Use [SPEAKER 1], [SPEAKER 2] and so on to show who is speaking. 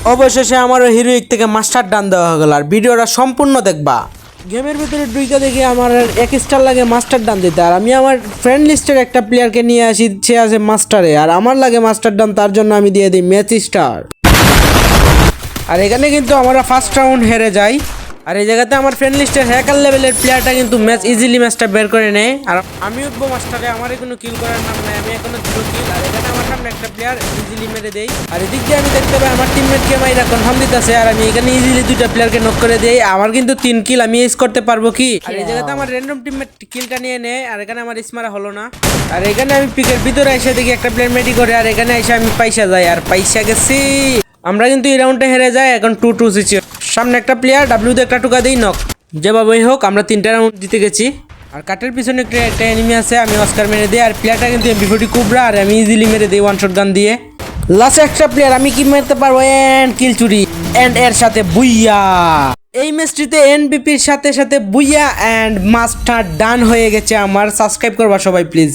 [SPEAKER 1] অবশেষে আমার হিরোইক থেকে মাস্টার ডান দেওয়া হয়ে গেল। আর ভিডিওটা সম্পূর্ণ দেখবা। গেমের ভিতরে ঢুকে দেখি আমার এক স্টার লাগে মাস্টার ডান দিতে, আর আমি আমার ফ্রেন্ড লিস্টের একটা প্লেয়ারকে নিয়ে আসি, সে আছে মাস্টারে, আর আমার লাগে মাস্টার ডান, তার জন্য আমি দিয়ে দিই ম্যাচ স্টার। আর এখানে কিন্তু আমরা ফার্স্ট রাউন্ড হেরে যাই। আর এই জায়গাতে আমার ফ্রেন্ড লিস্টের হ্যাকার লেভেলের প্লেয়ারটা কিন্তু ম্যাচ ইজিলি ম্যাচটা বের করে নেয়। আর আমি উঠবো মাস্টারে, আমার কোনো কিল করার নাম নাই, আমি এখনো 0 কিল। আর এখানে আমার সামনে একটা প্লেয়ার ইজিলি মেরে দেই। আর এদিক দিয়ে আমি দেখতে পাই আমার টিমমেটকে মাইরা কনফার্ম দিতেছে, আর আমি এখানে ইজিলি 2টা প্লেয়ারকে নক করে দেই। আমার কিন্তু 3 কিল, আমি এস করতে পারবো কি? আর এই জায়গাতে আমার র্যান্ডম টিমমেট কিলটা নিয়ে নেয়, আর এখানে আমার ইসমারা হলো না। আর এখানে আমি পিকের ভিতরে এসে দেখি একটা প্লেয়ার মেডি করে, আর এখানে এসে আমি পাইসা যাই, আর পাইসা গেছি। আমরা কিন্তু এই রাউন্ডে হেরে যাই, এখন 2-2 সিচুয়েশন। সামনে একটা প্লেয়ার ডাব্লিউ দিয়ে একটা টুকা দেই নক। যেভাবেই হোক আমরা 3টা রাউন্ড জিতে গেছি। আর কাটের পিছনে একটা এনিমি আছে, আমি অস্কার মেরে দিই। আর প্লেয়ারটা কিন্তু এমপি40 কুবরা, আর আমি ইজিলি মেরে দিই ওয়ান শট গান দিয়ে। লাস্ট একটা প্লেয়ার, আমি কি মারতে পারবো? এন্ড কিল চুরি, এন্ড এর সাথে বুইয়া। এই ম্যাচটিতে এনবিপির সাথে সাথে বুইয়া এন্ড মাস্টার ডান হয়ে গেছে আমার। সাবস্ক্রাইব করবা সবাই প্লিজ।